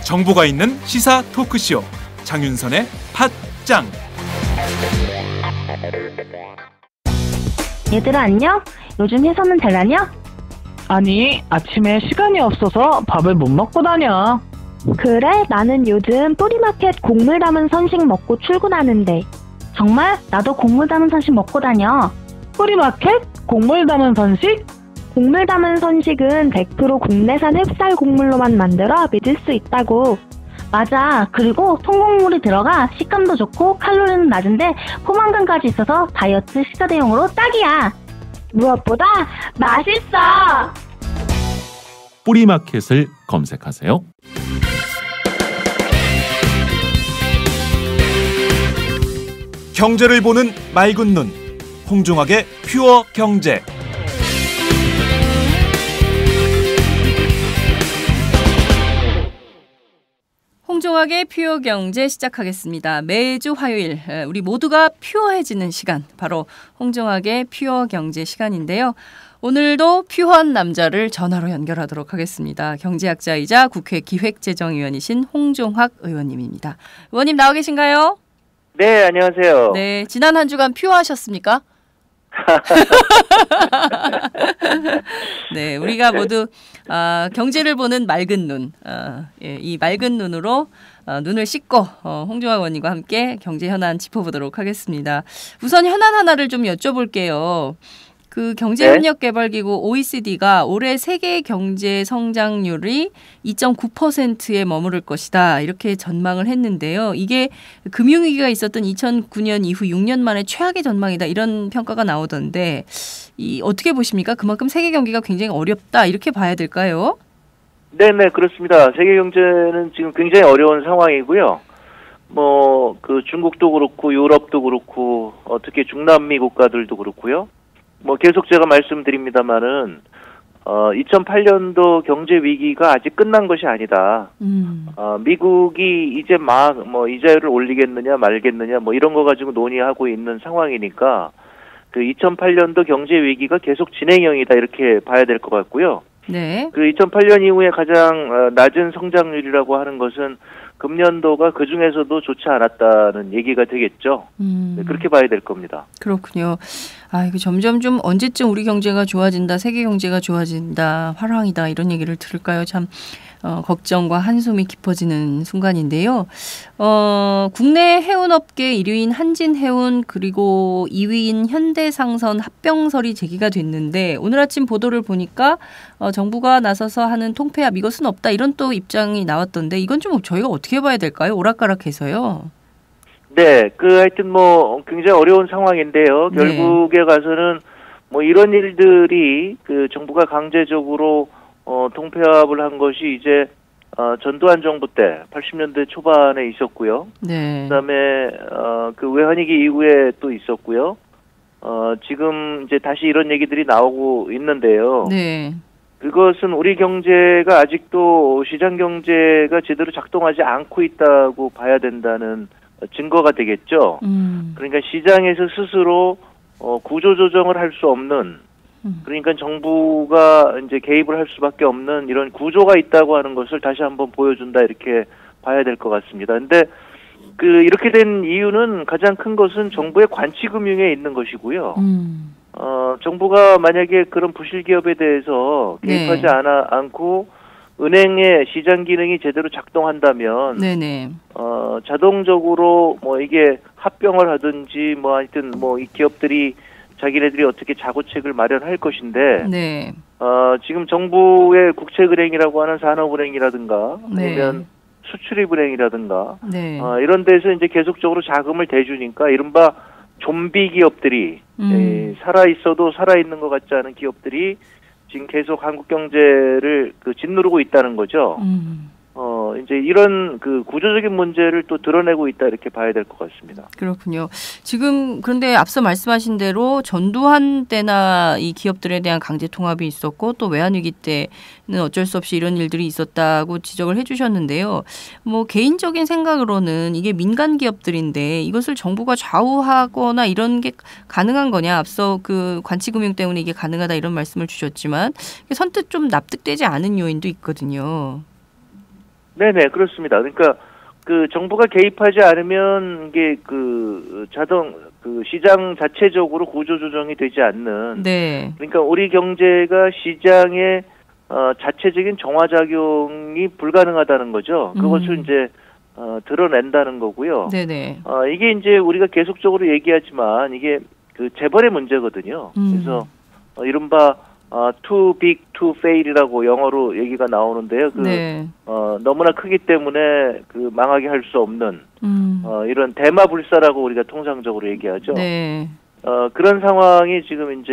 정보가 있는 시사 토크쇼 장윤선의 팟짱. 얘들아 안녕? 요즘 회사는 잘 다녀? 아니, 아침에 시간이 없어서 밥을 못 먹고 다녀. 그래? 나는 요즘 뿌리마켓 곡물 담은 선식 먹고 출근하는데. 정말? 나도 곡물 담은 선식 먹고 다녀. 뿌리마켓? 곡물 담은 선식? 곡물 담은 선식은 100% 국내산 햅쌀 곡물로만 만들어 믿을 수 있다고. 맞아. 그리고 통곡물이 들어가 식감도 좋고 칼로리는 낮은데 포만감까지 있어서 다이어트 식사 대용으로 딱이야. 무엇보다 맛있어. 뿌리마켓을 검색하세요. 경제를 보는 맑은 눈, 홍종학의 퓨어 경제. 홍종학의 퓨어 경제 시작하겠습니다. 매주 화요일 우리 모두가 퓨어해지는 시간, 바로 홍종학의 퓨어 경제 시간인데요. 오늘도 퓨어한 남자를 전화로 연결하도록 하겠습니다. 경제학자이자 국회 기획재정위원이신 홍종학 의원님입니다. 의원님 나와 계신가요? 네, 안녕하세요. 네, 지난 한 주간 퓨어하셨습니까? 네, 우리가 모두 경제를 보는 맑은 눈, 이 맑은 눈으로 눈을 씻고 홍종학 의원님과 함께 경제 현안 짚어보도록 하겠습니다. 우선 현안 하나를 좀 여쭤볼게요. 그 경제협력개발기구 OECD가 올해 세계 경제 성장률이 2.9%에 머무를 것이다, 이렇게 전망을 했는데요. 이게 금융위기가 있었던 2009년 이후 6년 만에 최악의 전망이다, 이런 평가가 나오던데 어떻게 보십니까? 그만큼 세계 경기가 굉장히 어렵다, 이렇게 봐야 될까요? 네네, 그렇습니다. 세계 경제는 지금 굉장히 어려운 상황이고요. 그 중국도 그렇고 유럽도 그렇고 특히 중남미 국가들도 그렇고요. 계속 제가 말씀드립니다만은 2008년도 경제 위기가 아직 끝난 것이 아니다. 미국이 이제 막 이자율을 올리겠느냐 말겠느냐 이런 거 가지고 논의하고 있는 상황이니까 그 2008년도 경제 위기가 계속 진행형이다, 이렇게 봐야 될 것 같고요. 네. 그 2008년 이후에 가장 낮은 성장률이라고 하는 것은 금년도가 그 중에서도 좋지 않았다는 얘기가 되겠죠. 네, 그렇게 봐야 될 겁니다. 그렇군요. 이거 점점 좀 언제쯤 우리 경제가 좋아진다, 세계 경제가 좋아진다, 화랑이다, 이런 얘기를 들을까요? 참 걱정과 한숨이 깊어지는 순간인데요. 국내 해운업계 1위인 한진해운, 그리고 2위인 현대상선 합병설이 제기가 됐는데 오늘 아침 보도를 보니까 정부가 나서서 하는 통폐합, 이것은 없다, 이런 또 입장이 나왔던데 이건 좀 저희가 어떻게 봐야 될까요? 오락가락해서요. 네, 하여튼 굉장히 어려운 상황인데요. 네. 결국에 가서는 이런 일들이 정부가 강제적으로 통폐합을 한 것이 이제 전두환 정부 때 80년대 초반에 있었고요. 네. 그다음에 그 외환위기 이후에 또 있었고요. 지금 이제 다시 이런 얘기들이 나오고 있는데요. 네. 그것은 우리 경제가 아직도 시장 경제가 제대로 작동하지 않고 있다고 봐야 된다는 증거가 되겠죠. 그러니까 시장에서 스스로 구조 조정을 할 수 없는, 그러니까 정부가 이제 개입을 할 수밖에 없는 이런 구조가 있다고 하는 것을 다시 한번 보여준다, 이렇게 봐야 될 것 같습니다. 근데 이렇게 된 이유는 가장 큰 것은 정부의 관치금융에 있는 것이고요. 정부가 만약에 그런 부실 기업에 대해서 개입하지 네. 않고 은행의 시장 기능이 제대로 작동한다면, 네네. 자동적으로 이게 합병을 하든지 하여튼 이 기업들이 자기네들이 어떻게 자구책을 마련할 것인데, 네. 지금 정부의 국책은행이라고 하는 산업은행이라든가 아니면 수출입은행이라든가 네. 이런 데서 이제 계속적으로 자금을 대주니까 이른바 좀비 기업들이 살아있어도 살아있는 것 같지 않은 기업들이 지금 계속 한국 경제를 짓누르고 있다는 거죠. 이제 이런 그 구조적인 문제를 또 드러내고 있다 이렇게 봐야 될 것 같습니다. 그렇군요. 지금 그런데 앞서 말씀하신 대로 전두환 때나 이 기업들에 대한 강제 통합이 있었고 또 외환위기 때는 어쩔 수 없이 이런 일들이 있었다고 지적을 해주셨는데요. 뭐 개인적인 생각으로는 이게 민간 기업들인데 이것을 정부가 좌우하거나 이런 게 가능한 거냐. 앞서 그 관치금융 때문에 이게 가능하다 이런 말씀을 주셨지만 선뜻 좀 납득되지 않은 요인도 있거든요. 네네, 그렇습니다. 그러니까 그 정부가 개입하지 않으면 이게 그 시장 자체적으로 구조 조정이 되지 않는. 네. 그러니까 우리 경제가 시장의 자체적인 정화 작용이 불가능하다는 거죠. 그것을 이제 드러낸다는 거고요. 네네. 이게 이제 우리가 계속적으로 얘기하지만 이게 그 재벌의 문제거든요. 그래서 이른바 too big to fail이라고 영어로 얘기가 나오는데요. 네. 너무나 크기 때문에 그 망하게 할 수 없는 이런 대마불사라고 우리가 통상적으로 얘기하죠. 네. 그런 상황이 지금 이제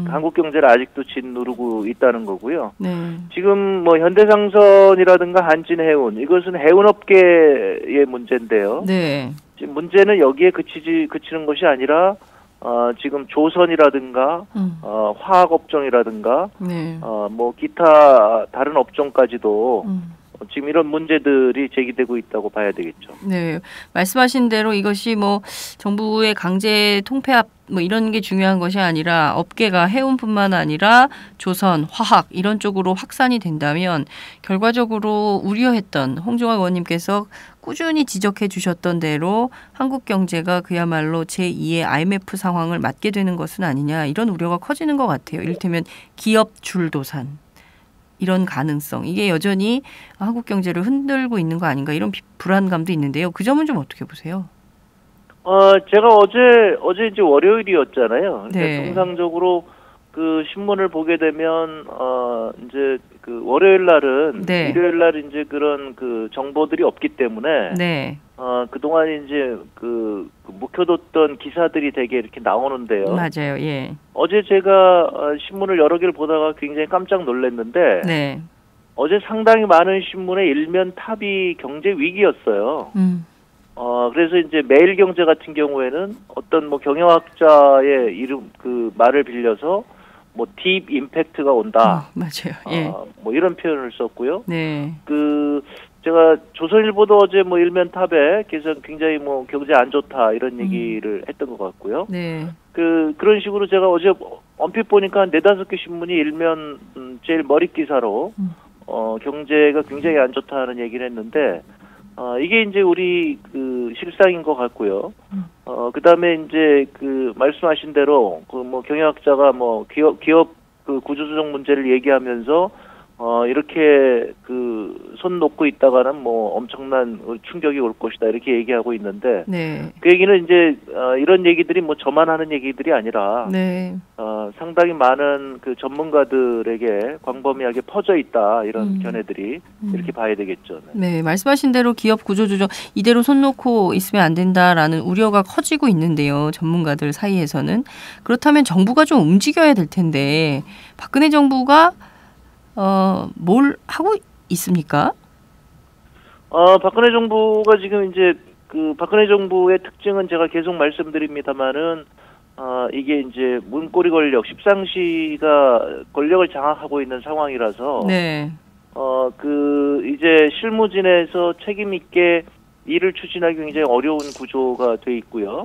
한국 경제를 아직도 짓누르고 있다는 거고요. 네. 지금 뭐 현대상선이라든가 한진해운 이것은 해운업계의 문제인데요. 네. 지금 문제는 여기에 그치는 것이 아니라 지금 조선이라든가 화학업종이라든가 네. 뭐 기타 다른 업종까지도 지금 이런 문제들이 제기되고 있다고 봐야 되겠죠. 네, 말씀하신 대로 이것이 뭐 정부의 강제 통폐합 뭐 이런 게 중요한 것이 아니라 업계가 해운뿐만 아니라 조선, 화학 이런 쪽으로 확산이 된다면 결과적으로 우려했던 홍종학 의원님께서 꾸준히 지적해 주셨던 대로 한국 경제가 그야말로 제2의 IMF 상황을 맞게 되는 것은 아니냐 이런 우려가 커지는 것 같아요. 이를테면 기업 줄도산. 이런 가능성, 이게 여전히 한국 경제를 흔들고 있는 거 아닌가 이런 불안감도 있는데요. 그 점은 좀 어떻게 보세요? 제가 어제 이제 월요일이었잖아요. 그러니까 네. 통상적으로 그 신문을 보게 되면 이제 그 월요일 날은 네. 일요일 날 이제 그런 그 정보들이 없기 때문에 네. 그동안 이제 그 묵혀뒀던 기사들이 되게 이렇게 나오는데요. 맞아요. 예. 어제 제가 신문을 여러 개를 보다가 굉장히 깜짝 놀랐는데 네. 어제 상당히 많은 신문의 일면 탑이 경제 위기였어요. 그래서 이제 매일경제 같은 경우에는 어떤 뭐 경영학자의 이름 그 말을 빌려서 뭐 딥 임팩트가 온다. 맞아요. 예. 뭐 이런 표현을 썼고요. 네. 그 제가 조선일보도 어제 뭐 일면 탑에 그래서 굉장히 뭐 경제 안 좋다 이런 얘기를 했던 것 같고요. 네. 그런 식으로 제가 어제 언뜻 보니까 한 4-5개 신문이 일면 제일 머릿 기사로 경제가 굉장히 안 좋다는 얘기를 했는데 이게 이제 우리 그 실상인 것 같고요. 그다음에 이제 그 말씀하신 대로 그 뭐 경영학자가 뭐 기업 그 구조조정 문제를 얘기하면서 이렇게 그 손 놓고 있다가는 뭐 엄청난 충격이 올 것이다 이렇게 얘기하고 있는데 네. 그 얘기는 이제 이런 얘기들이 뭐 저만 하는 얘기들이 아니라 네. 상당히 많은 그 전문가들에게 광범위하게 퍼져 있다 이런 견해들이 이렇게 봐야 되겠죠. 네. 네, 말씀하신 대로 기업 구조조정 이대로 손 놓고 있으면 안 된다라는 우려가 커지고 있는데요. 전문가들 사이에서는. 그렇다면 정부가 좀 움직여야 될 텐데 박근혜 정부가 뭘 하고 있습니까? 박근혜 정부가 지금 이제 그 박근혜 정부의 특징은 제가 계속 말씀드립니다만은 이게 이제 문고리 권력, 십상시가 권력을 장악하고 있는 상황이라서 네. 그 이제 실무진에서 책임 있게 일을 추진하기 굉장히 어려운 구조가 돼 있고요.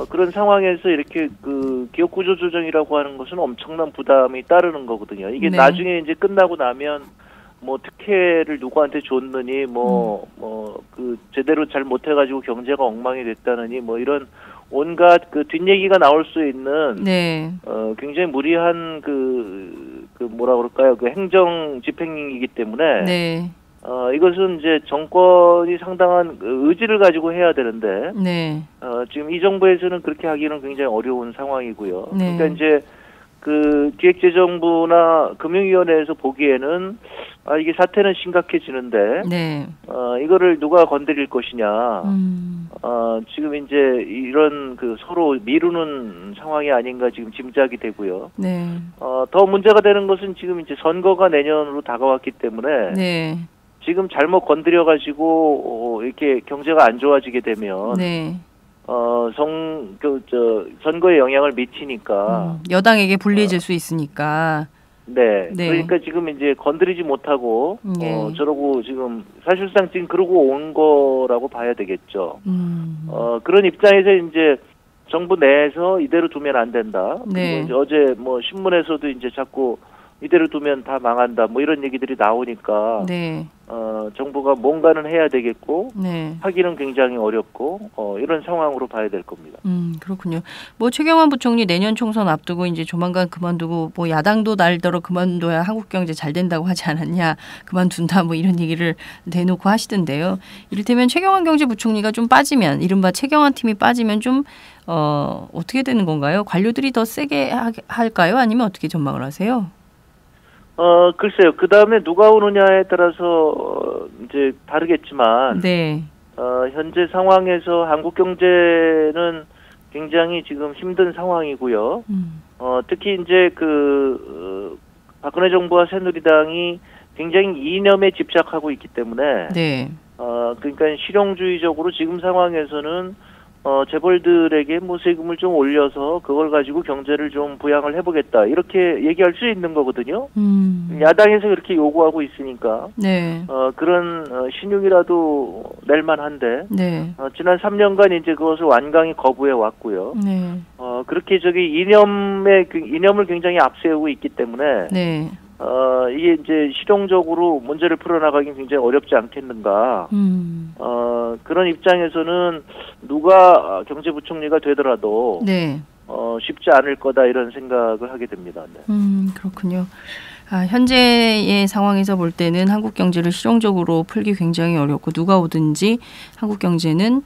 그런 상황에서 이렇게 그 기업 구조 조정이라고 하는 것은 엄청난 부담이 따르는 거거든요. 이게 네. 나중에 이제 끝나고 나면 뭐 특혜를 누구한테 줬느니 그 제대로 잘 못해가지고 경제가 엉망이 됐다느니 뭐 이런 온갖 그 뒷얘기가 나올 수 있는 네. 굉장히 무리한 그 뭐라 그럴까요? 그 행정 집행이기 때문에 네. 이것은 이제 정권이 상당한 의지를 가지고 해야 되는데 네. 지금 이 정부에서는 그렇게 하기는 굉장히 어려운 상황이고요. 네. 그러니까 이제 그 기획재정부나 금융위원회에서 보기에는 이게 사태는 심각해지는데 네. 이거를 누가 건드릴 것이냐. 지금 이제 이런 그 서로 미루는 상황이 아닌가 지금 짐작이 되고요. 네. 더 문제가 되는 것은 지금 이제 선거가 내년으로 다가왔기 때문에 네. 지금 잘못 건드려가지고 이렇게 경제가 안 좋아지게 되면 네. 선거에 영향을 미치니까 여당에게 불리해질 수 있으니까. 네. 네. 그러니까 지금 이제 건드리지 못하고 네. 저러고 지금 사실상 지금 그러고 온 거라고 봐야 되겠죠. 그런 입장에서 이제 정부 내에서 이대로 두면 안 된다. 네. 그리고 이제 어제 뭐 신문에서도 이제 자꾸 이대로 두면 다 망한다. 뭐 이런 얘기들이 나오니까 네. 정부가 뭔가는 해야 되겠고 네. 하기는 굉장히 어렵고 이런 상황으로 봐야 될 겁니다. 그렇군요. 뭐 최경환 부총리 내년 총선 앞두고 이제 조만간 그만두고 뭐 야당도 날더러 그만둬야 한국 경제 잘 된다고 하지 않았냐, 그만둔다 뭐 이런 얘기를 대놓고 하시던데요. 이를테면 최경환 경제부총리가 좀 빠지면, 이른바 최경환 팀이 빠지면 좀 어떻게 되는 건가요? 관료들이 더 세게 할까요? 아니면 어떻게 전망을 하세요? 글쎄요. 그 다음에 누가 오느냐에 따라서 이제 다르겠지만, 네. 현재 상황에서 한국 경제는 굉장히 지금 힘든 상황이고요. 특히 이제 박근혜 정부와 새누리당이 굉장히 이념에 집착하고 있기 때문에, 네. 그러니까 실용주의적으로 지금 상황에서는 재벌들에게 뭐 세금을 좀 올려서 그걸 가지고 경제를 좀 부양을 해보겠다 이렇게 얘기할 수 있는 거거든요. 야당에서 그렇게 요구하고 있으니까 네. 그런 신용이라도 낼 만한데 네. 지난 3년간 이제 그것을 완강히 거부해 왔고요. 네. 그렇게 이념을 굉장히 앞세우고 있기 때문에 네. 이게 이제 실용적으로 문제를 풀어나가긴 굉장히 어렵지 않겠는가. 그런 입장에서는 누가 경제부총리가 되더라도 네. 쉽지 않을 거다 이런 생각을 하게 됩니다. 네. 그렇군요. 현재의 상황에서 볼 때는 한국 경제를 실용적으로 풀기 굉장히 어렵고 누가 오든지 한국 경제는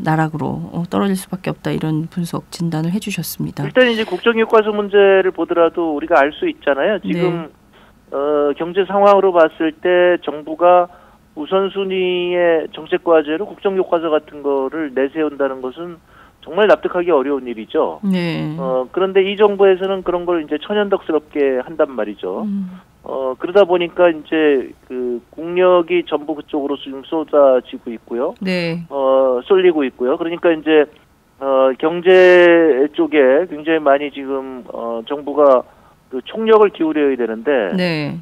나락으로 떨어질 수밖에 없다, 이런 분석 진단을 해주셨습니다. 일단 이제 국정교과서 문제를 보더라도 우리가 알 수 있잖아요. 지금 네. 경제 상황으로 봤을 때 정부가 우선순위의 정책과제로 국정교과서 같은 거를 내세운다는 것은 정말 납득하기 어려운 일이죠. 네. 그런데 이 정부에서는 그런 걸 이제 천연덕스럽게 한단 말이죠. 그러다 보니까 이제 국력이 전부 그쪽으로 지금 쏟아지고 있고요. 네. 쏠리고 있고요. 그러니까 이제 경제 쪽에 굉장히 많이 지금 정부가 총력을 기울여야 되는데, 네.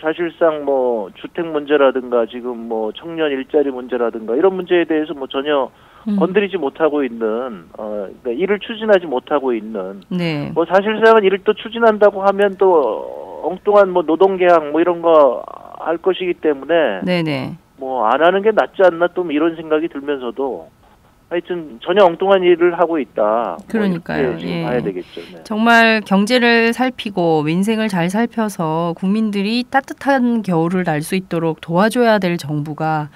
사실상 뭐 주택 문제라든가 지금 뭐 청년 일자리 문제라든가 이런 문제에 대해서 뭐 전혀 건드리지 못하고 있는, 그러니까 일을 추진하지 못하고 있는. 네. 뭐 사실상은 일을 또 추진한다고 하면 또 엉뚱한 뭐 노동계약 뭐 이런 거 할 것이기 때문에. 네네. 뭐 안 하는 게 낫지 않나 또 이런 생각이 들면서도 하여튼 전혀 엉뚱한 일을 하고 있다. 그러니까요. 뭐 지금 봐야 되겠죠. 네. 정말 경제를 살피고 민생을 잘 살펴서 국민들이 따뜻한 겨울을 날 수 있도록 도와줘야 될 정부가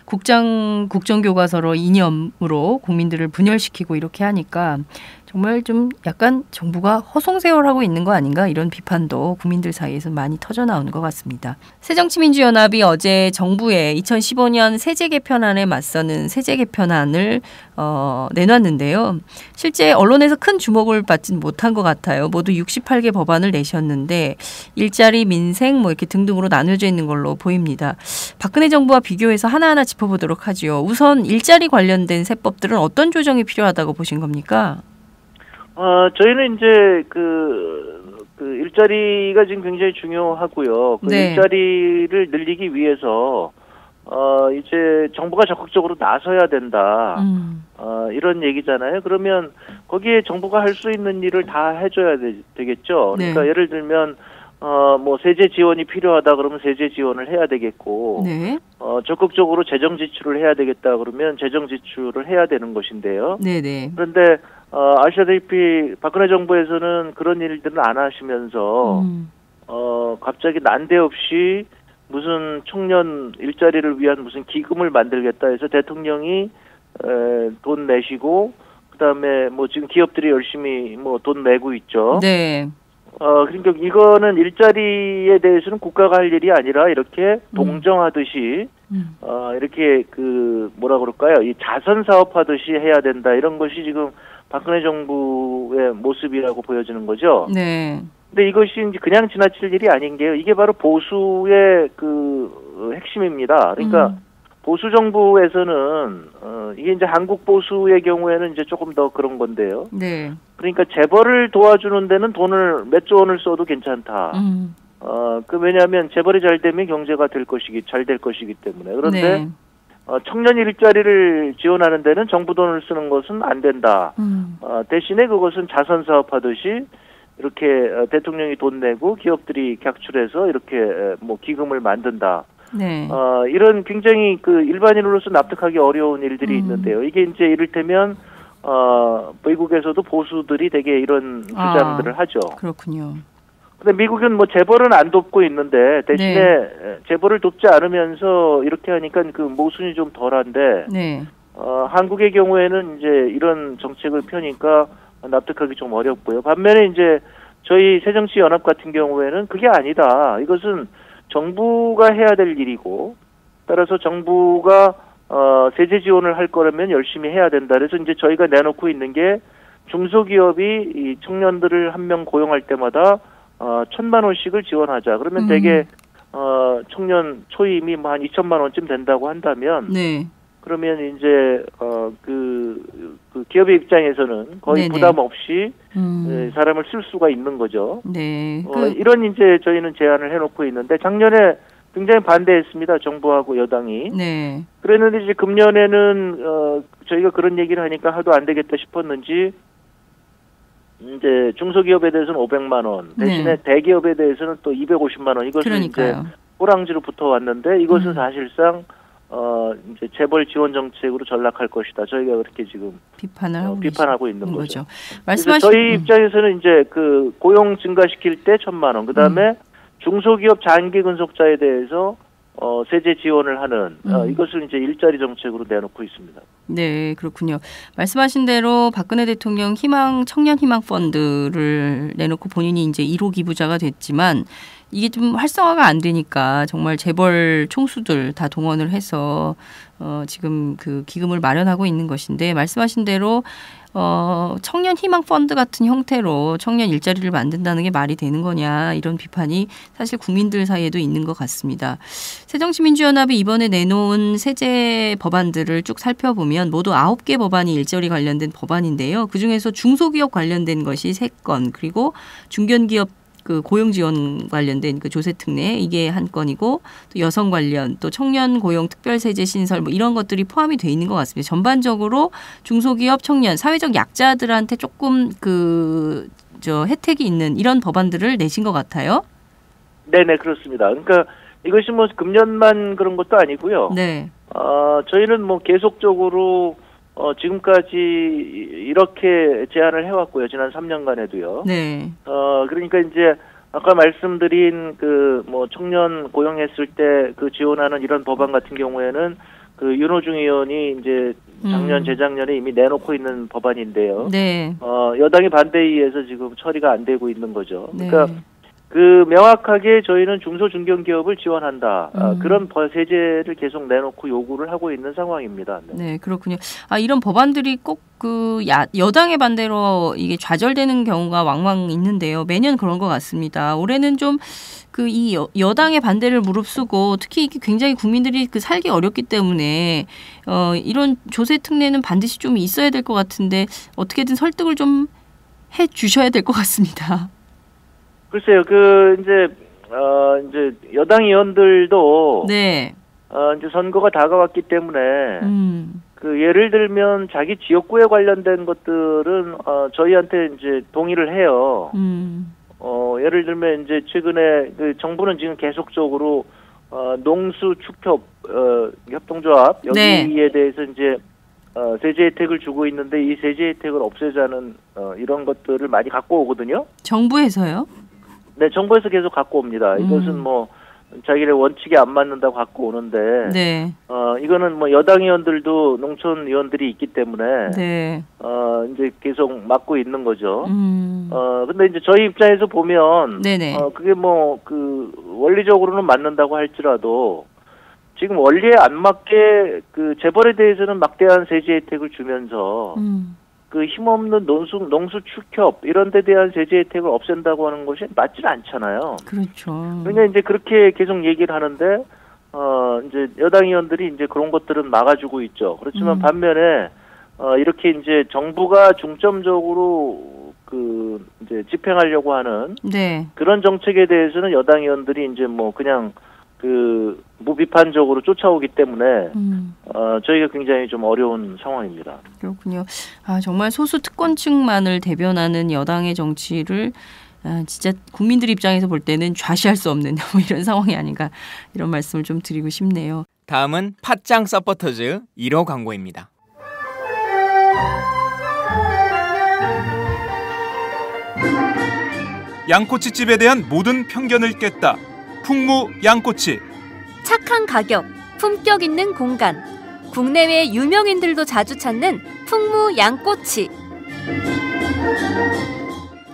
국정교과서로 이념으로 국민들을 분열시키고 이렇게 하니까 정말 좀 약간 정부가 허송세월하고 있는 거 아닌가, 이런 비판도 국민들 사이에서 많이 터져나오는 것 같습니다. 새정치민주연합이 어제 정부의 2015년 세제 개편안에 맞서는 세제 개편안을 내놨는데요. 실제 언론에서 큰 주목을 받진 못한 것 같아요. 모두 68개 법안을 내셨는데 일자리, 민생 뭐 이렇게 등등으로 나눠져 있는 걸로 보입니다. 박근혜 정부와 비교해서 하나하나 짚어보도록 하죠. 우선 일자리 관련된 세법들은 어떤 조정이 필요하다고 보신 겁니까? 저희는 이제 그 일자리가 지금 굉장히 중요하고요. 네. 일자리를 늘리기 위해서 이제 정부가 적극적으로 나서야 된다. 이런 얘기잖아요. 그러면 거기에 정부가 할 수 있는 일을 다 해줘야 되겠죠. 네. 그러니까 예를 들면 뭐 세제 지원이 필요하다 그러면 세제 지원을 해야 되겠고, 네. 적극적으로 재정 지출을 해야 되겠다 그러면 재정 지출을 해야 되는 것인데요. 네네. 그런데 아시다시피 박근혜 정부에서는 그런 일들은 안 하시면서 갑자기 난데없이 무슨 청년 일자리를 위한 무슨 기금을 만들겠다 해서 대통령이 돈 내시고, 그다음에 뭐 지금 기업들이 열심히 뭐 돈 내고 있죠. 네. 그러니까 이거는 일자리에 대해서는 국가가 할 일이 아니라 이렇게 동정하듯이 이렇게 뭐라 그럴까요? 이 자선 사업하듯이 해야 된다, 이런 것이 지금 박근혜 정부의 모습이라고 보여지는 거죠. 네. 근데 이것이 이제 그냥 지나칠 일이 아닌 게요. 이게 바로 보수의 핵심입니다. 그러니까 보수 정부에서는 이게 이제 한국 보수의 경우에는 이제 조금 더 그런 건데요. 네. 그러니까 재벌을 도와주는 데는 돈을 몇 조 원을 써도 괜찮다. 왜냐하면 재벌이 잘 되면 경제가 잘 될 것이기 때문에. 그런데 네. 청년 일자리를 지원하는 데는 정부 돈을 쓰는 것은 안 된다. 대신에 그것은 자선 사업하듯이 이렇게 대통령이 돈 내고 기업들이 객출해서 이렇게 뭐 기금을 만든다. 네. 이런 굉장히 그 일반인으로서 납득하기 어려운 일들이 있는데요. 이게 이제 이를테면 미국에서도 보수들이 되게 이런 주장들을 하죠. 그렇군요. 근데 미국은 뭐 재벌은 안 돕고 있는데 대신에 재벌을 돕지 않으면서 이렇게 하니까 그 모순이 좀 덜한데 네. 한국의 경우에는 이제 이런 정책을 펴니까 납득하기 좀 어렵고요. 반면에 이제 저희 새정치연합 같은 경우에는 그게 아니다. 이것은 정부가 해야 될 일이고 따라서 정부가 세제 지원을 할 거라면 열심히 해야 된다. 그래서 이제 저희가 내놓고 있는 게 중소기업이 이 청년들을 한 명 고용할 때마다 1,000만 원씩을 지원하자. 그러면 대개 청년 초임이 뭐 한 2천만 원쯤 된다고 한다면 네. 그러면 이제 그 기업의 입장에서는 거의 네네. 부담 없이 사람을 쓸 수가 있는 거죠. 네. 이런 이제 저희는 제안을 해놓고 있는데 작년에 굉장히 반대했습니다. 정부하고 여당이. 네. 그랬는데 이제 금년에는 저희가 그런 얘기를 하니까 하도 안 되겠다 싶었는지 이제 중소기업에 대해서는 500만 원 대신에 대기업에 대해서는 또 250만 원 이것을 그러니까요. 이제 호랑지로 붙어왔는데 이것은 사실상 이제 재벌 지원 정책으로 전락할 것이다. 저희가 그렇게 지금 비판하고 있는 거죠. 말씀하신 저희 입장에서는 이제 그 고용 증가시킬 때 1,000만 원, 그다음에 중소기업 장기 근속자에 대해서 세제 지원을 하는 이것을 이제 일자리 정책으로 내놓고 있습니다. 네, 그렇군요. 말씀하신 대로 박근혜 대통령 청년 희망 펀드를 내놓고 본인이 이제 1호 기부자가 됐지만 이게 좀 활성화가 안 되니까 정말 재벌 총수들 다 동원을 해서 지금 그 기금을 마련하고 있는 것인데 말씀하신 대로 청년 희망 펀드 같은 형태로 청년 일자리를 만든다는 게 말이 되는 거냐 이런 비판이 사실 국민들 사이에도 있는 것 같습니다. 새정치민주연합이 이번에 내놓은 세제 법안들을 쭉 살펴보면 모두 9개 법안이 일자리 관련된 법안인데요. 그중에서 중소기업 관련된 것이 3건 그리고 중견기업 그 고용 지원 관련된 그 조세 특례 이게 한 건이고 또 여성 관련 또 청년 고용 특별 세제 신설 뭐 이런 것들이 포함이 돼 있는 것 같습니다. 전반적으로 중소기업 청년 사회적 약자들한테 조금 혜택이 있는 이런 법안들을 내신 것 같아요. 네네 그렇습니다. 그러니까 이것이 뭐 금년만 그런 것도 아니고요. 네. 저희는 뭐 계속적으로 지금까지 이렇게 제안을 해왔고요. 지난 3년간에도요. 네. 그러니까 이제 아까 말씀드린 그 뭐 청년 고용했을 때 그 지원하는 이런 법안 같은 경우에는 그 윤호중 의원이 이제 작년 재작년에 이미 내놓고 있는 법안인데요. 네. 여당의 반대에 의해서 지금 처리가 안 되고 있는 거죠. 네. 그러니까 그 명확하게 저희는 중소중견기업을 지원한다. 그런 세제를 계속 내놓고 요구를 하고 있는 상황입니다. 네, 그렇군요. 이런 법안들이 꼭 그 여당의 반대로 이게 좌절되는 경우가 왕왕 있는데요. 매년 그런 것 같습니다. 올해는 좀 그 이 여당의 반대를 무릅쓰고 특히 이게 굉장히 국민들이 그 살기 어렵기 때문에 이런 조세 특례는 반드시 좀 있어야 될 것 같은데 어떻게든 설득을 좀 해 주셔야 될 것 같습니다. 글쎄요, 이제 여당 의원들도 네. 이제 선거가 다가왔기 때문에 그 예를 들면 자기 지역구에 관련된 것들은 저희한테 이제 동의를 해요. 예를 들면 이제 최근에 그 정부는 지금 계속적으로 농수 축협 협동조합 여기에 대해서 이제 세제 혜택을 주고 있는데 이 세제 혜택을 없애자는 이런 것들을 많이 갖고 오거든요. 정부에서요? 네, 정부에서 계속 갖고 옵니다. 이것은 뭐 자기네 원칙에 안 맞는다고 갖고 오는데, 네. 이거는 뭐 여당 의원들도 농촌 의원들이 있기 때문에, 네. 이제 계속 막고 있는 거죠. 근데 이제 저희 입장에서 보면, 네네. 그게 뭐 그 원리적으로는 맞는다고 할지라도 지금 원리에 안 맞게 그 재벌에 대해서는 막대한 세제 혜택을 주면서. 그 힘없는 농수 축협 이런 데 대한 세제 혜택을 없앤다고 하는 것이 맞질 않잖아요. 그렇죠. 그러니까 이제 그렇게 계속 얘기를 하는데 이제 여당 의원들이 이제 그런 것들은 막아주고 있죠. 그렇지만 반면에 이렇게 이제 정부가 중점적으로 이제 집행하려고 하는 네. 그런 정책에 대해서는 여당 의원들이 이제 뭐 그냥 무비판적으로 쫓아오기 때문에 저희가 굉장히 좀 어려운 상황입니다. 그렇군요. 정말 소수 특권층만을 대변하는 여당의 정치를 진짜 국민들 입장에서 볼 때는 좌시할 수 없는 뭐 이런 상황이 아닌가 이런 말씀을 좀 드리고 싶네요. 다음은 팟짱 서포터즈 1호 광고입니다. 양꼬치집에 대한 모든 편견을 깼다. 풍무 양꼬치. 착한 가격, 품격 있는 공간. 국내외 유명인들도 자주 찾는 풍무 양꼬치.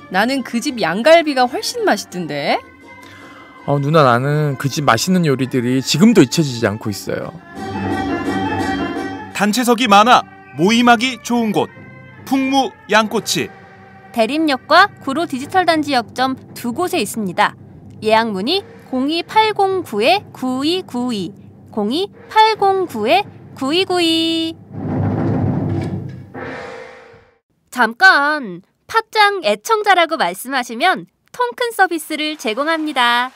나는 그 집 양갈비가 훨씬 맛있던데. 누나, 나는 그 집 맛있는 요리들이 지금도 잊혀지지 않고 있어요. 단체석이 많아 모임하기 좋은 곳. 풍무 양꼬치. 대림역과 구로 디지털 단지 역점 두 곳에 있습니다. 예약 문의 02809-9292, 02809-9292. 잠깐, 팟짱 애청자라고 말씀하시면 통큰 서비스를 제공합니다.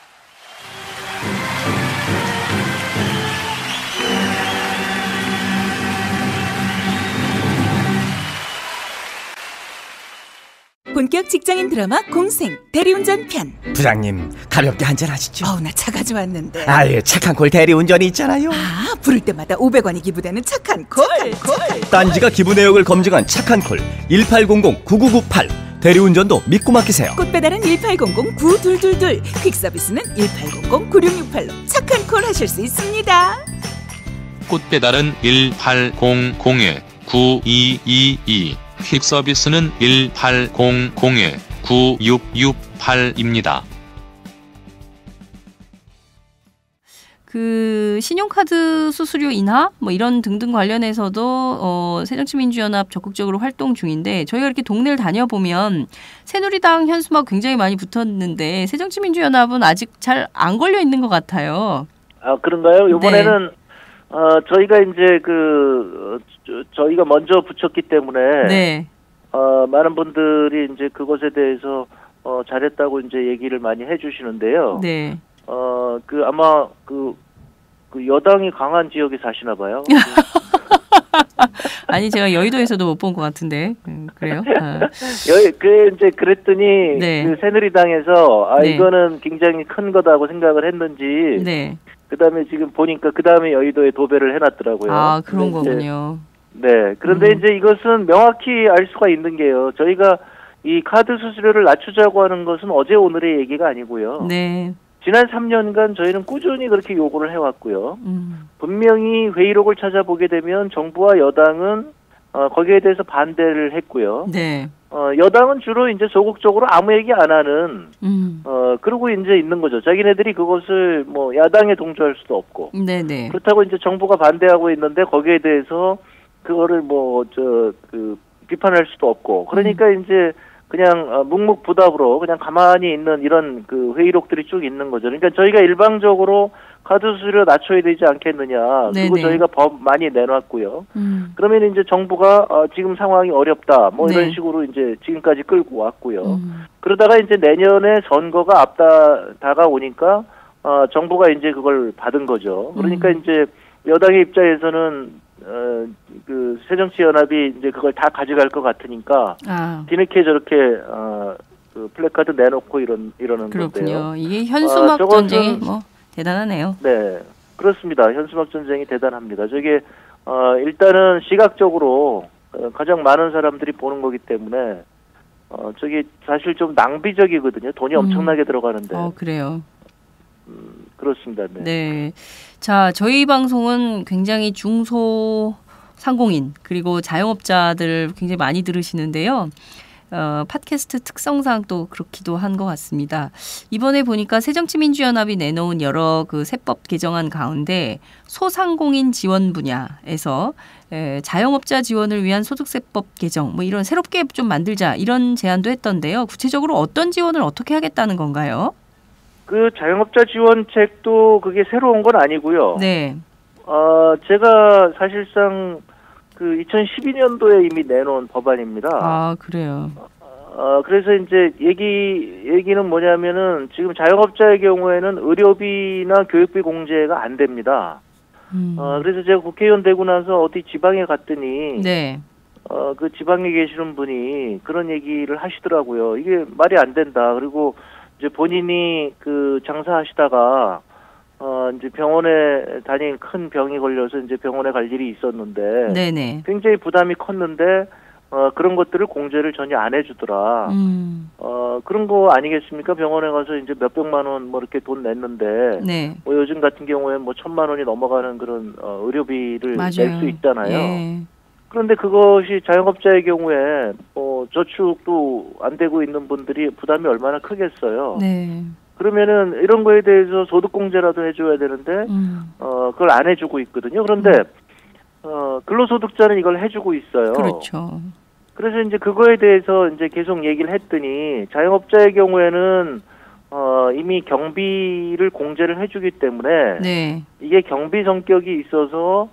본격 직장인 드라마 공생 대리운전 편. 부장님, 가볍게 한잔 하시죠. 나 차 가져왔는데. 아예 착한 콜 대리운전이 있잖아요. 부를 때마다 500원이 기부되는 착한 콜. 딴지가 기부 내역을 검증한 착한 콜 1800-9998. 대리운전도 믿고 맡기세요. 꽃배달은 1800-9222, 퀵서비스는 1800-9668로 착한 콜 하실 수 있습니다. 꽃배달은 1800-9222, 퀵서비스는 1800-9668입니다. 그 신용카드 수수료 인하 뭐 이런 등등 관련해서도 새정치민주연합 적극적으로 활동 중인데, 저희가 이렇게 동네를 다녀보면 새누리당 현수막 굉장히 많이 붙었는데 새정치민주연합은 아직 잘 안 걸려 있는 것 같아요. 그런가요? 이번에는 저희가 이제 저희가 먼저 붙였기 때문에 네. 많은 분들이 이제 그것에 대해서 잘했다고 이제 얘기를 많이 해주시는데요. 네. 아마 여당이 강한 지역에 사시나 봐요. 아니, 제가 여의도에서도 못 본 것 같은데. 그래요? 이제 그랬더니 네. 새누리당에서 네. 이거는 굉장히 큰 거다고 생각을 했는지. 네. 그다음에 지금 보니까 그다음에 여의도에 도배를 해놨더라고요. 그런 거군요. 네. 그런데 이제 이것은 명확히 알 수가 있는 게요. 저희가 이 카드 수수료를 낮추자고 하는 것은 어제 오늘의 얘기가 아니고요. 네. 지난 3년간 저희는 꾸준히 그렇게 요구를 해왔고요. 분명히 회의록을 찾아보게 되면 정부와 여당은 거기에 대해서 반대를 했고요. 네. 여당은 주로 이제 소극적으로 아무 얘기 안 하는 그러고 이제 있는 거죠. 자기네들이 그것을 뭐 야당에 동조할 수도 없고. 네네. 그렇다고 이제 정부가 반대하고 있는데 거기에 대해서 그거를 비판할 수도 없고. 그러니까 이제 그냥 묵묵부답으로 그냥 가만히 있는 이런 회의록들이 쭉 있는 거죠. 그러니까 저희가 일방적으로 카드 수수료 낮춰야 되지 않겠느냐. 네네. 그리고 저희가 법 많이 내놨고요. 그러면 이제 정부가 지금 상황이 어렵다. 뭐 이런 네. 식으로 이제 지금까지 끌고 왔고요. 그러다가 이제 내년에 선거가 다가오니까 정부가 이제 그걸 받은 거죠. 그러니까 이제 여당의 입장에서는 새정치연합이 이제 그걸 다 가져갈 것 같으니까 뒤늦게 저렇게 플래카드 내놓고 이러는 그렇군요. 건데요. 이게 현수막 전쟁이 대단하네요. 네, 그렇습니다. 현수막 전쟁이 대단합니다. 저게 일단은 시각적으로 가장 많은 사람들이 보는 거기 때문에 저게 사실 좀 낭비적이거든요. 돈이 엄청나게 들어가는데. 그래요. 그렇습니다. 네. 네. 자, 저희 방송은 굉장히 중소상공인 그리고 자영업자들 굉장히 많이 들으시는데요. 팟캐스트 특성상 또 그렇기도 한 것 같습니다. 이번에 보니까 새정치민주연합이 내놓은 여러 세법 개정안 가운데 소상공인 지원 분야에서 자영업자 지원을 위한 소득세법 개정 뭐 이런 새롭게 좀 만들자 이런 제안도 했던데요. 구체적으로 어떤 지원을 어떻게 하겠다는 건가요? 그 자영업자 지원책도 그게 새로운 건 아니고요. 네. 제가 사실상 그 2012년도에 이미 내놓은 법안입니다. 아, 그래요. 그래서 이제 얘기는 뭐냐면은 지금 자영업자의 경우에는 의료비나 교육비 공제가 안 됩니다. 그래서 제가 국회의원 되고 나서 어디 지방에 갔더니 네. 그 지방에 계시는 분이 그런 얘기를 하시더라고요. 이게 말이 안 된다. 그리고 이제 본인이 그 장사하시다가 이제 병원에 다닌 큰 병이 걸려서 이제 병원에 갈 일이 있었는데 네네. 굉장히 부담이 컸는데 그런 것들을 공제를 전혀 안 해주더라. 그런 거 아니겠습니까? 병원에 가서 이제 몇백만 원 뭐 이렇게 돈 냈는데 네. 뭐 요즘 같은 경우에 뭐 1,000만 원이 넘어가는 그런 의료비를 낼 수 있잖아요. 예. 그런데 그것이 자영업자의 경우에 저축도 안 되고 있는 분들이 부담이 얼마나 크겠어요. 네. 그러면은 이런 거에 대해서 소득공제라도 해줘야 되는데 그걸 안 해주고 있거든요. 그런데 근로소득자는 이걸 해주고 있어요. 그렇죠. 그래서 이제 그거에 대해서 이제 계속 얘기를 했더니 자영업자의 경우에는 이미 경비를 공제를 해주기 때문에 네. 이게 경비 성격이 있어서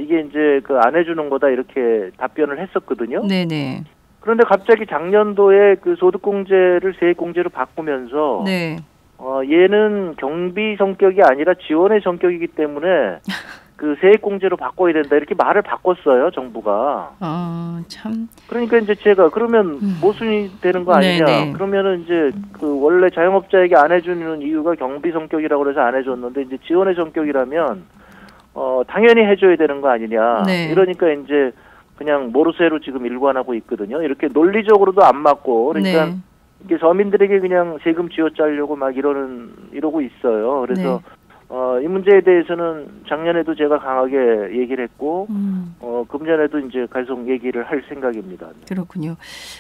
이게 이제 그 안 해주는 거다 이렇게 답변을 했었거든요. 네네. 그런데 갑자기 작년도에 그 소득공제를 세액공제로 바꾸면서 네. 얘는 경비 성격이 아니라 지원의 성격이기 때문에 그 세액공제로 바꿔야 된다 이렇게 말을 바꿨어요 정부가. 참. 그러니까 이제 제가 그러면 모순이 되는 거 아니냐? 네네. 그러면은 이제 그 원래 자영업자에게 안 해주는 이유가 경비 성격이라고 그래서 안 해줬는데 이제 지원의 성격이라면 당연히 해줘야 되는 거 아니냐? 네. 이러니까 이제 그냥 모르쇠로 지금 일관하고 있거든요. 이렇게 논리적으로도 안 맞고 그러니까 네. 이게 서민들에게 그냥 세금 쥐어짜려고 막 이러고 있어요. 그래서 이 문제에 대해서는 작년에도 제가 강하게 얘기를 했고 금년에도 이제 계속 얘기를 할 생각입니다. 그렇군요.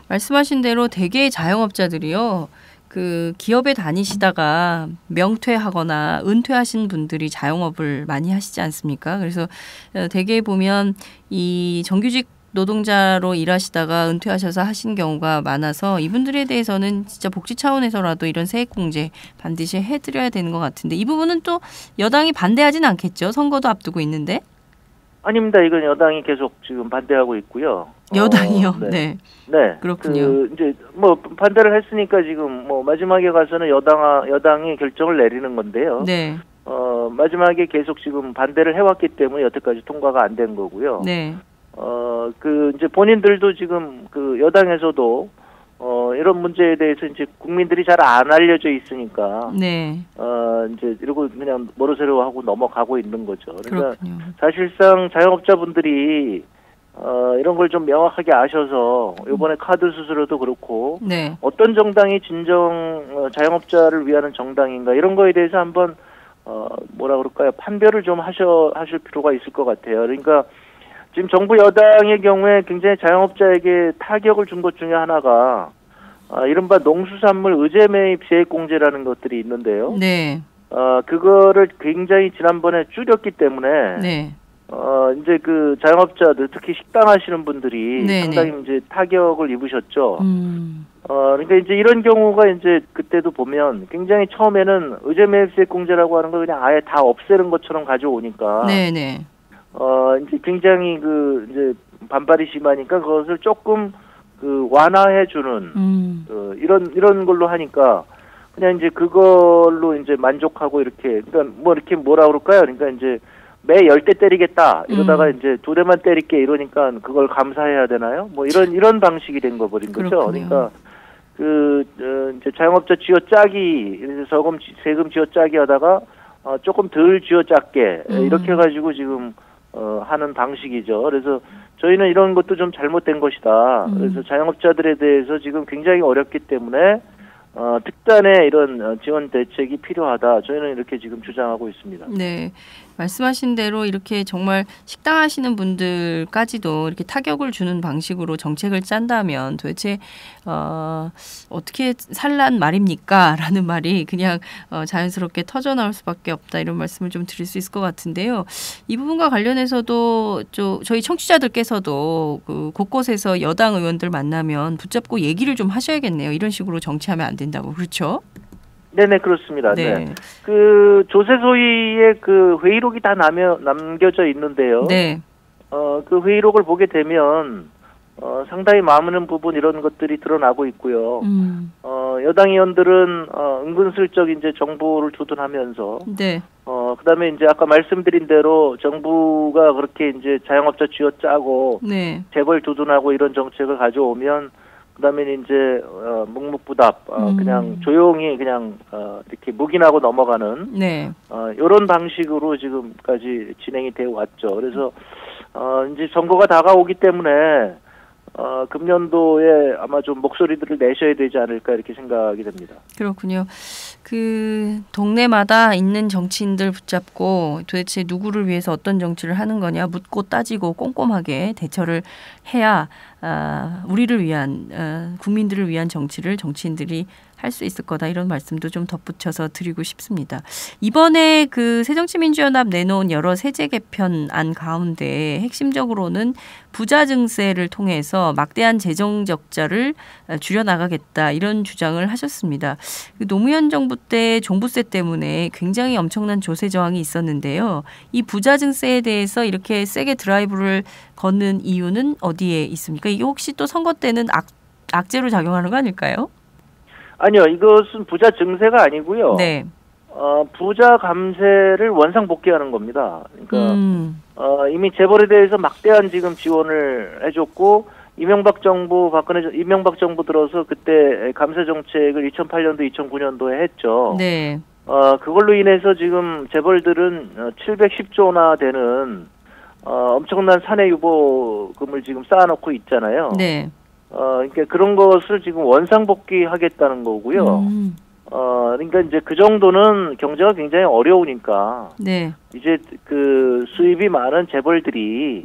말씀하신 대로 대개의 자영업자들이요. 그 기업에 다니시다가 명퇴하거나 은퇴하신 분들이 자영업을 많이 하시지 않습니까? 그래서 대개 보면 이 정규직 노동자로 일하시다가 은퇴하셔서 하신 경우가 많아서 이분들에 대해서는 진짜 복지 차원에서라도 이런 세액공제 반드시 해드려야 되는 것 같은데 이 부분은 또 여당이 반대하진 않겠죠? 선거도 앞두고 있는데. 아닙니다. 이건 여당이 계속 지금 반대하고 있고요. 여당이요? 네. 네. 그렇군요. 이제 뭐 반대를 했으니까 지금 뭐 마지막에 가서는 여당이 결정을 내리는 건데요. 네. 마지막에 계속 지금 반대를 해왔기 때문에 여태까지 통과가 안 된 거고요. 네. 이제 본인들도 지금 그 여당에서도 이런 문제에 대해서 이제 국민들이 잘 안 알려져 있으니까. 네. 이제 이러고 그냥 모르쇠로 하고 넘어가고 있는 거죠. 그러니까 그렇군요. 사실상 자영업자분들이 이런 걸 좀 명확하게 아셔서 이번에 카드 수수료도 그렇고 네. 어떤 정당이 진정 자영업자를 위하는 정당인가 이런 거에 대해서 한번 뭐라 그럴까요? 판별을 좀 하실 필요가 있을 것 같아요. 그러니까 지금 정부 여당의 경우에 굉장히 자영업자에게 타격을 준 것 중에 하나가 이른바 농수산물 의제 매입 세액공제라는 것들이 있는데요. 네. 그거를 굉장히 지난번에 줄였기 때문에 네. 이제 그 자영업자들 특히 식당 하시는 분들이 네네. 상당히 이제 타격을 입으셨죠. 그러니까 이제 이런 경우가 이제 그때도 보면 굉장히 처음에는 의제 매입 세액공제라고 하는 걸 그냥 아예 다 없애는 것처럼 가져오니까. 네네. 이제 굉장히 이제 반발이 심하니까 그것을 조금 완화해주는, 이런 걸로 하니까 그냥 이제 그걸로 이제 만족하고 이렇게, 그러니까 뭐 이렇게 뭐라 그럴까요? 그러니까 이제 매 10대 때리겠다 이러다가 이제 2대만 때릴게 이러니까 그걸 감사해야 되나요? 뭐 이런 방식이 된 거 버린 거죠. 그렇군요. 그러니까 이제 자영업자 쥐어짜기, 세금 쥐어짜기 하다가 조금 덜 쥐어짰게 이렇게 해가지고 지금 하는 방식이죠. 그래서 저희는 이런 것도 좀 잘못된 것이다. 그래서 자영업자들에 대해서 지금 굉장히 어렵기 때문에 특단의 이런 지원 대책이 필요하다. 저희는 이렇게 지금 주장하고 있습니다. 네. 말씀하신 대로 이렇게 정말 식당 하시는 분들까지도 이렇게 타격을 주는 방식으로 정책을 짠다면 도대체 어떻게 살란 말입니까? 라는 말이 그냥 자연스럽게 터져나올 수밖에 없다. 이런 말씀을 좀 드릴 수 있을 것 같은데요. 이 부분과 관련해서도 저희 청취자들께서도 곳곳에서 여당 의원들 만나면 붙잡고 얘기를 좀 하셔야겠네요. 이런 식으로 정치하면 안 된다고. 그렇죠? 네네, 그렇습니다. 네. 네. 그 조세소위의 그 회의록이 다 남겨져 있는데요. 네. 그 회의록을 보게 되면 상당히 마음는 부분 이런 것들이 드러나고 있고요. 여당 의원들은 은근슬쩍 이제 정부를 두둔하면서 네. 그다음에 이제 아까 말씀드린 대로 정부가 그렇게 이제 자영업자 쥐어짜고 네. 재벌 두둔하고 이런 정책을 가져오면 그다음에 이제 묵묵부답 그냥 조용히 그냥 이렇게 묵인하고 넘어가는 네. 이런 방식으로 지금까지 진행이 되어 왔죠. 그래서 이제 선거가 다가오기 때문에 금년도에 아마 좀 목소리들을 내셔야 되지 않을까 이렇게 생각이 됩니다. 그렇군요. 그 동네마다 있는 정치인들 붙잡고 도대체 누구를 위해서 어떤 정치를 하는 거냐 묻고 따지고 꼼꼼하게 대처를 해야 우리를 위한 국민들을 위한 정치를 정치인들이 할 수 있을 거다 이런 말씀도 좀 덧붙여서 드리고 싶습니다. 이번에 그 새정치민주연합 내놓은 여러 세제 개편안 가운데 핵심적으로는 부자 증세를 통해서 막대한 재정 적자를 줄여나가겠다 이런 주장을 하셨습니다. 노무현 정부 때 종부세 때문에 굉장히 엄청난 조세 저항이 있었는데요. 이 부자 증세에 대해서 이렇게 세게 드라이브를 거는 이유는 어디에 있습니까? 이게 혹시 또 선거 때는 악재로 작용하는 거 아닐까요? 아니요, 이것은 부자 증세가 아니고요. 네. 부자 감세를 원상복귀하는 겁니다. 그러니까 이미 재벌에 대해서 막대한 지금 지원을 해줬고 이명박 정부 들어서 그때 감세 정책을 2008년도, 2009년도에 했죠. 네. 그걸로 인해서 지금 재벌들은 710조나 되는 엄청난 사내 유보금을 지금 쌓아놓고 있잖아요. 네. 그러니까 그런 것을 지금 원상복귀하겠다는 거고요. 그러니까 이제 그 정도는 경제가 굉장히 어려우니까. 네. 이제 그 수입이 많은 재벌들이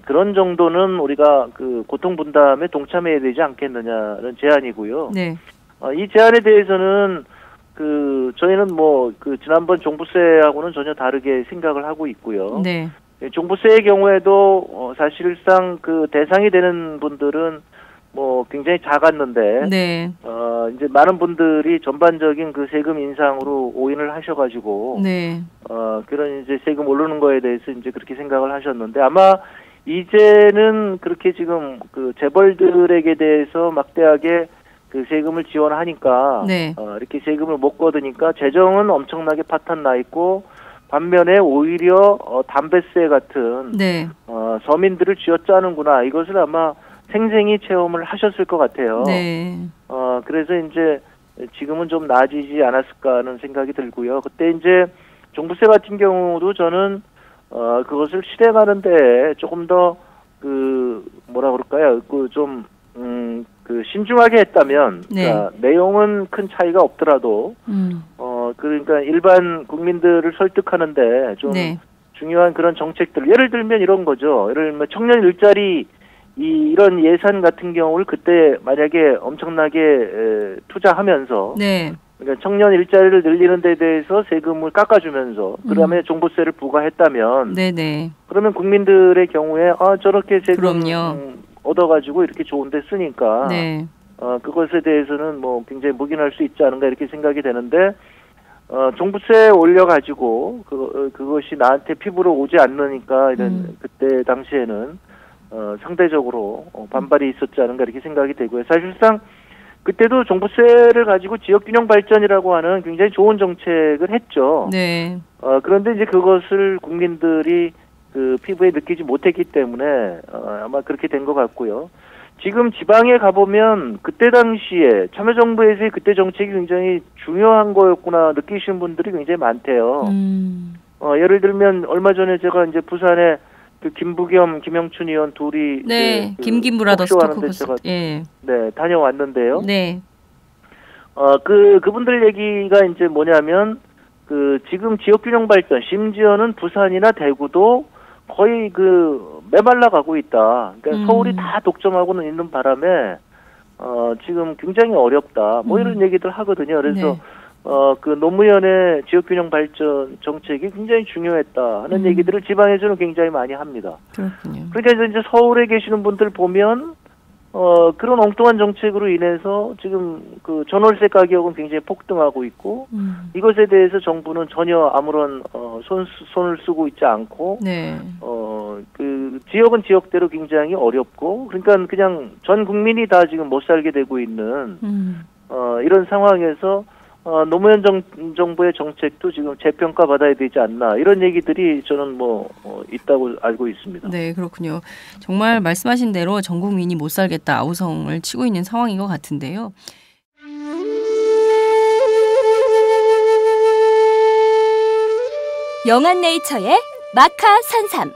그런 정도는 우리가 그 고통 분담에 동참해야 되지 않겠느냐는 제안이고요. 네. 이 제안에 대해서는 그 저희는 뭐 그 지난번 종부세하고는 전혀 다르게 생각을 하고 있고요. 네. 종부세의 경우에도 사실상 그 대상이 되는 분들은 뭐 굉장히 작았는데 네. 이제 많은 분들이 전반적인 그 세금 인상으로 오인을 하셔가지고 네. 그런 이제 세금 오르는 거에 대해서 이제 그렇게 생각을 하셨는데 아마 이제는 그렇게 지금 그 재벌들에게 대해서 막대하게 그 세금을 지원하니까 네. 이렇게 세금을 못 거두니까 재정은 엄청나게 파탄 나 있고 반면에 오히려 담배세 같은 네. 서민들을 쥐어짜는구나 이것을 아마 생생히 체험을 하셨을 것 같아요. 네. 그래서 이제 지금은 좀 나아지지 않았을까 하는 생각이 들고요. 그때 이제 종부세 같은 경우도 저는 그것을 실행하는데 조금 더 그 뭐라 그럴까요? 그 좀 그 신중하게 했다면 네. 그러니까 내용은 큰 차이가 없더라도 그러니까 일반 국민들을 설득하는데 좀 네. 중요한 그런 정책들 예를 들면 이런 거죠. 예를 들면 청년 일자리 이런 예산 같은 경우를 그때 만약에 엄청나게 투자하면서 네. 그러니까 청년 일자리를 늘리는 데 대해서 세금을 깎아주면서 그다음에 종부세를 부과했다면 네네. 그러면 국민들의 경우에 저렇게 세금 그럼요. 얻어가지고 이렇게 좋은 데 쓰니까 네. 그것에 대해서는 뭐 굉장히 묵인할 수 있지 않은가 이렇게 생각이 되는데 종부세 올려가지고 그것이 나한테 피부로 오지 않으니까 이런 그때 당시에는 상대적으로 반발이 있었지 않은가 이렇게 생각이 되고요. 사실상 그때도 종부세를 가지고 지역균형 발전이라고 하는 굉장히 좋은 정책을 했죠. 네. 그런데 이제 그것을 국민들이 그 피부에 느끼지 못했기 때문에 아마 그렇게 된 것 같고요. 지금 지방에 가보면 그때 당시에 참여정부에서의 그때 정책이 굉장히 중요한 거였구나 느끼시는 분들이 굉장히 많대요. 예를 들면 얼마 전에 제가 이제 부산에 그 김부겸, 김영춘 의원 둘이 네, 그 김김 브라더스 토크버스 예. 네, 다녀왔는데요. 네. 그분들 얘기가 이제 뭐냐면 그 지금 지역균형 발전 심지어는 부산이나 대구도 거의 그 메말라 가고 있다. 그러니까 서울이 다 독점하고는 있는 바람에 지금 굉장히 어렵다. 뭐 이런 얘기들 하거든요. 그래서 네. 그 노무현의 지역균형 발전 정책이 굉장히 중요했다 하는 얘기들을 지방에서는 굉장히 많이 합니다. 그렇군요. 그러니까 이제 서울에 계시는 분들 보면 그런 엉뚱한 정책으로 인해서 지금 그 전월세 가격은 굉장히 폭등하고 있고 이것에 대해서 정부는 전혀 아무런 손을 쓰고 있지 않고 네. 그 지역은 지역대로 굉장히 어렵고 그러니까 그냥 전 국민이 다 지금 못 살게 되고 있는 이런 상황에서 노무현 정부의 정책도 지금 재평가 받아야 되지 않나 이런 얘기들이 저는 있다고 알고 있습니다. 네, 그렇군요. 정말 말씀하신 대로 전 국민이 못 살겠다 아우성을 치고 있는 상황인 것 같은데요. 영한네이처의 마카 산삼.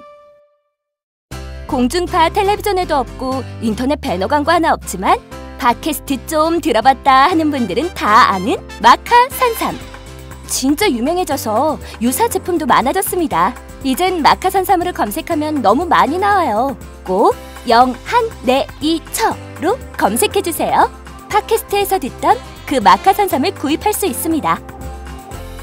공중파 텔레비전에도 없고 인터넷 배너 광고 하나 없지만 팟캐스트 좀 들어봤다 하는 분들은 다 아는 마카 산삼. 진짜 유명해져서 유사 제품도 많아졌습니다. 이젠 마카 산삼을 검색하면 너무 많이 나와요. 꼭 영한네이처로 검색해주세요. 팟캐스트에서 듣던 그 마카 산삼을 구입할 수 있습니다.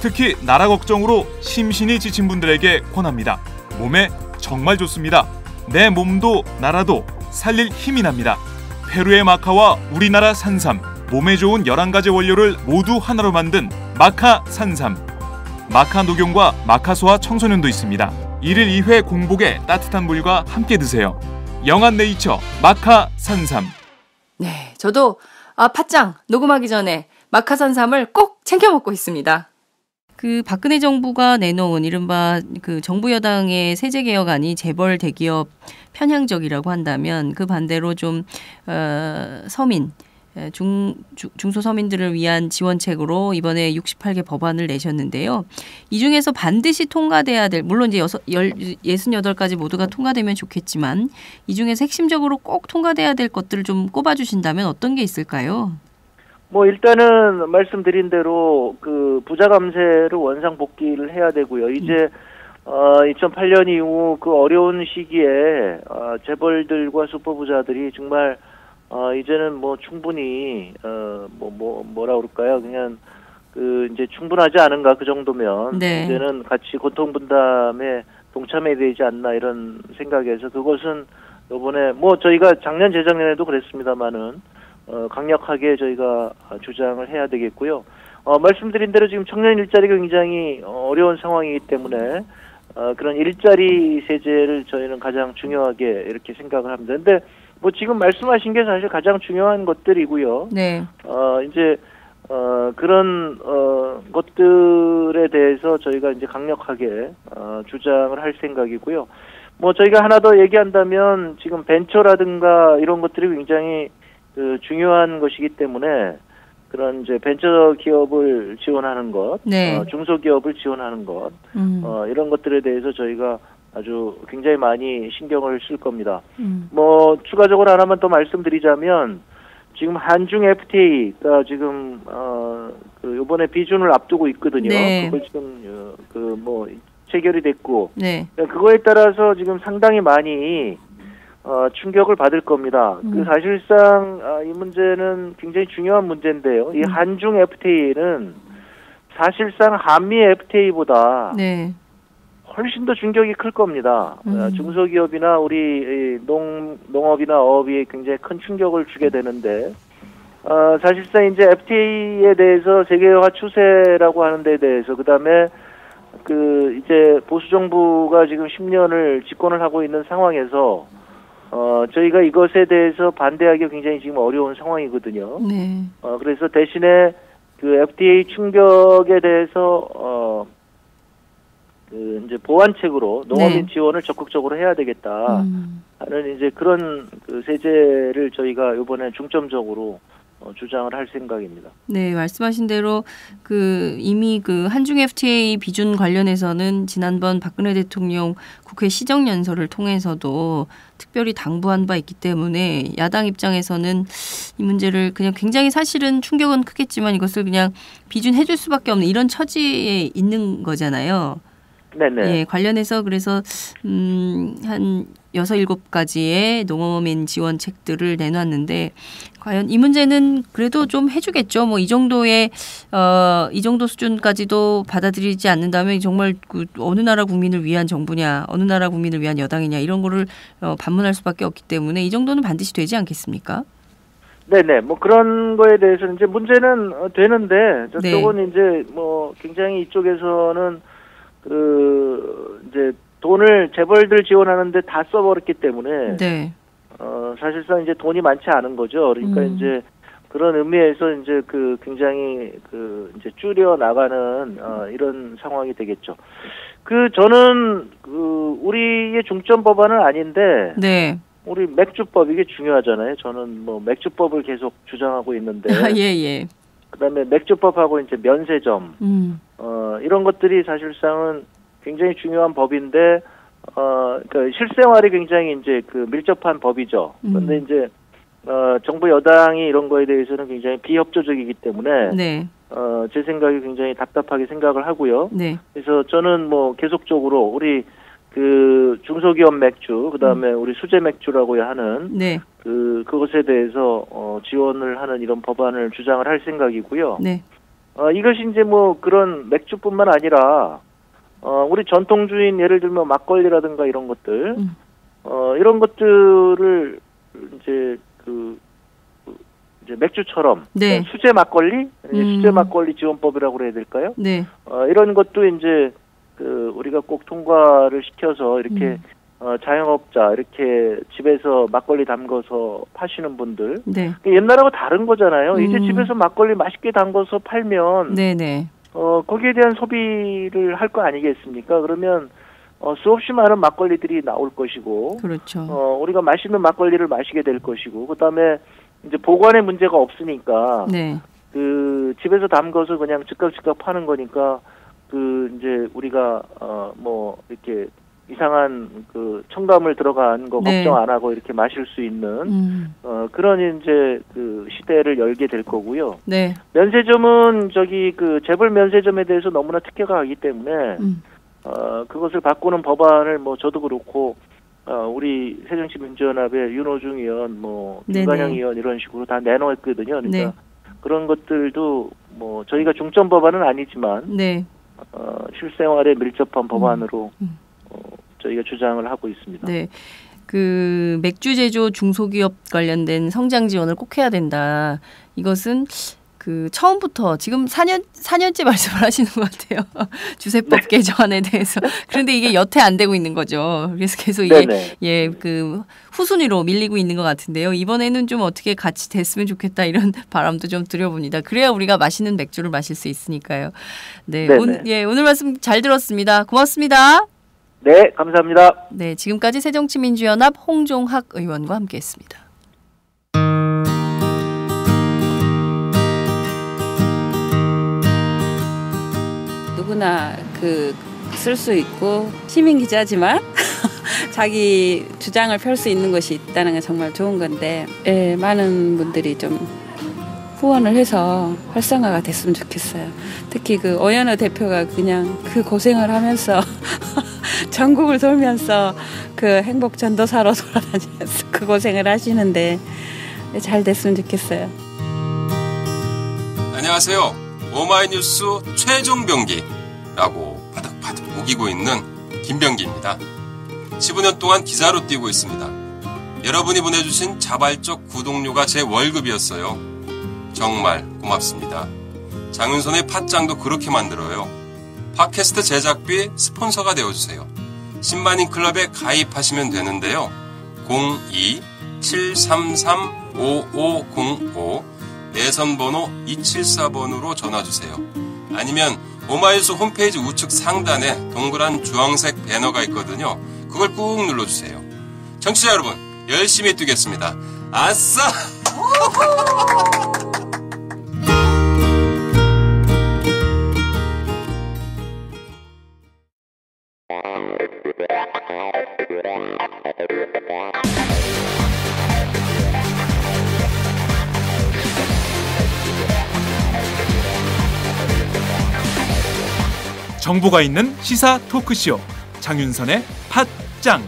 특히 나라 걱정으로 심신이 지친 분들에게 권합니다. 몸에 정말 좋습니다. 내 몸도 나라도 살릴 힘이 납니다. 페루의 마카와 우리나라 산삼, 몸에 좋은 11가지 원료를 모두 하나로 만든 마카 산삼. 마카 녹용과 마카 소화 청소년도 있습니다. 1일 2회 공복에 따뜻한 물과 함께 드세요. 영한네이처 마카 산삼. 네, 저도 팟짱 녹음하기 전에 마카 산삼을 꼭 챙겨 먹고 있습니다. 그 박근혜 정부가 내놓은 이른바 그 정부 여당의 세제 개혁안이 재벌 대기업 편향적이라고 한다면 그 반대로 좀 서민 중소서민들을 위한 지원책으로 이번에 68개 법안을 내셨는데요. 이 중에서 반드시 통과돼야 될, 물론 이제 68가지 모두가 통과되면 좋겠지만 이 중에서 핵심적으로 꼭 통과돼야 될 것들을 좀 꼽아주신다면 어떤 게 있을까요? 일단은 말씀드린 대로 그 부자 감세를 원상 복귀를 해야 되고요. 이제 2008년 이후 그 어려운 시기에 재벌들과 슈퍼부자들이 정말 이제는 충분히 뭐라 그럴까요? 그냥 그 이제 충분하지 않은가 그 정도면 네. 이제는 같이 고통 분담에 동참해야 되지 않나 이런 생각에서 그것은 이번에 저희가 작년 재작년에도 그랬습니다만은 강력하게 저희가 주장을 해야 되겠고요. 말씀드린 대로 지금 청년 일자리가 굉장히 어려운 상황이기 때문에 그런 일자리 세제를 저희는 가장 중요하게 이렇게 생각을 합니다. 근데 지금 말씀하신 게 사실 가장 중요한 것들이고요. 네. 이제 그런 것들에 대해서 저희가 이제 강력하게 주장을 할 생각이고요. 저희가 하나 더 얘기한다면 지금 벤처라든가 이런 것들이 굉장히 중요한 것이기 때문에 그런 이제 벤처 기업을 지원하는 것, 네. 중소기업을 지원하는 것, 이런 것들에 대해서 저희가 아주 굉장히 많이 신경을 쓸 겁니다. 추가적으로 하나만 더 말씀드리자면 지금 한중 FTA가 지금 이번에 비준을 앞두고 있거든요. 네. 그걸 지금 체결이 됐고, 네. 그거에 따라서 지금 상당히 많이 충격을 받을 겁니다. 사실상 이 문제는 굉장히 중요한 문제인데요. 이 한중 FTA는 사실상 한미 FTA보다 네. 훨씬 더 충격이 클 겁니다. 중소기업이나 우리 농업이나 어업이 굉장히 큰 충격을 주게 되는데 사실상 이제 FTA에 대해서 세계화 추세라고 하는 데 대해서 그다음에 이제 보수 정부가 지금 10년을 집권을 하고 있는 상황에서 저희가 이것에 대해서 반대하기 굉장히 지금 어려운 상황이거든요. 네. 그래서 대신에 그 FTA 충격에 대해서 이제 보완책으로 농업인 네. 지원을 적극적으로 해야 되겠다 하는 이제 그런 세제를 저희가 이번에 중점적으로 주장을 할 생각입니다. 네, 말씀하신 대로 이미 한중 FTA 비준 관련해서는 지난번 박근혜 대통령 국회 시정연설을 통해서도 특별히 당부한 바 있기 때문에 야당 입장에서는 이 문제를 그냥 굉장히 사실은 충격은 크겠지만 이것을 그냥 비준해줄 수밖에 없는 이런 처지에 있는 거잖아요. 네네. 예, 관련해서 그래서 한 7가지의 농어민 지원책들을 내놨는데 과연 이 문제는 그래도 좀 해주겠죠. 뭐 이 정도의 이 정도 수준까지도 받아들이지 않는다면 정말 그 어느 나라 국민을 위한 정부냐, 어느 나라 국민을 위한 여당이냐 이런 거를 반문할 수밖에 없기 때문에 이 정도는 반드시 되지 않겠습니까? 네네, 뭐 그런 거에 대해서는 이제 문제는 되는데 저쪽은 이제 뭐 굉장히 이쪽에서는 그 이제 돈을 재벌들 지원하는데 다 써버렸기 때문에 사실상 이제 돈이 많지 않은 거죠. 그러니까 이제 그런 의미에서 이제 그 굉장히 그 이제 줄여 나가는 이런 상황이 되겠죠. 저는 그 우리의 중점 법안은 아닌데 우리 맥주법 이게 중요하잖아요. 저는 뭐 맥주법을 계속 주장하고 있는데 예. 그다음에 맥주법하고 이제 면세점 이런 것들이 사실상은 굉장히 중요한 법인데 그러니까 실생활이 굉장히 이제 그 밀접한 법이죠. 그런데 이제 정부 여당이 이런 거에 대해서는 굉장히 비협조적이기 때문에 제 생각이 굉장히 답답하게 생각을 하고요. 그래서 저는 뭐 계속적으로 우리 그 중소기업 맥주, 그다음에 우리 수제 맥주라고 하는 그것에 대해서 지원을 하는 이런 법안을 주장을 할 생각이고요. 이것이 이제 뭐 그런 맥주뿐만 아니라 우리 전통주인 예를 들면 막걸리라든가 이런 것들 이런 것들을 이제 이제 맥주처럼 수제 막걸리, 수제 막걸리 지원법이라고 그래야 될까요? 이런 것도 이제 우리가 꼭 통과를 시켜서 이렇게 자영업자 이렇게 집에서 막걸리 담궈서 파시는 분들 옛날하고 다른 거잖아요. 이제 집에서 막걸리 맛있게 담궈서 팔면 거기에 대한 소비를 할 거 아니겠습니까? 그러면 수없이 많은 막걸리들이 나올 것이고 우리가 맛있는 막걸리를 마시게 될 것이고 그다음에 이제 보관의 문제가 없으니까 그 집에서 담궈서 그냥 즉각 파는 거니까 이제 우리가 뭐 이렇게 이상한 그 첨가물 들어간 거 걱정 안 하고 이렇게 마실 수 있는 그런 이제 그 시대를 열게 될 거고요. 면세점은 그 재벌 면세점에 대해서 너무나 특혜가 가기 때문에 그것을 바꾸는 법안을 뭐 저도 그렇고 우리 새정치민주연합의 윤호중 의원, 뭐 김관영 의원 이런 식으로 다 내놓았거든요. 그러니까 그런 것들도 뭐 저희가 중점 법안은 아니지만 실생활에 밀접한 법안으로 저희가 주장을 하고 있습니다. 그 맥주 제조 중소기업 관련된 성장 지원을 꼭 해야 된다. 이것은 그 처음부터 지금 4년째 말씀을 하시는 것 같아요. 주세법 개정안에 대해서. 그런데 이게 여태 안 되고 있는 거죠. 그래서 계속 이게 그 후순위로 밀리고 있는 것 같은데요. 이번에는 좀 어떻게 같이 됐으면 좋겠다 이런 바람도 좀 들여봅니다. 그래야 우리가 맛있는 맥주를 마실 수 있으니까요. 오늘 말씀 잘 들었습니다. 고맙습니다. 네, 감사합니다. 지금까지 새정치민주연합 홍종학 의원과 함께했습니다. 누구나 쓸 수 있고 시민 기자지만 자기 주장을 펼 수 있는 것이 있다는 게 정말 좋은 건데 많은 분들이 좀 후원을 해서 활성화가 됐으면 좋겠어요. 특히 그 오연호 대표가 그냥 그 고생을 하면서 전국을 돌면서 그 행복 전도사로 돌아다니면서 그 고생을 하시는데 잘 됐으면 좋겠어요. 안녕하세요. 오마이뉴스 최종 병기라고 바득바득 우기고 있는 김병기입니다. 15년 동안 기자로 뛰고 있습니다. 여러분이 보내주신 자발적 구독료가 제 월급이었어요. 정말 고맙습니다. 장윤선의 팟짱도 그렇게 만들어요. 팟캐스트 제작비 스폰서가 되어주세요. 10만인 클럽에 가입하시면 되는데요. 02-733-5505 내선번호 274번으로 전화주세요. 아니면 오마이뉴스 홈페이지 우측 상단에 동그란 주황색 배너가 있거든요. 그걸 꾹 눌러주세요. 청취자 여러분, 열심히 뛰겠습니다. 아싸! 정보가 있는 시사 토크쇼 장윤선의 팟짱.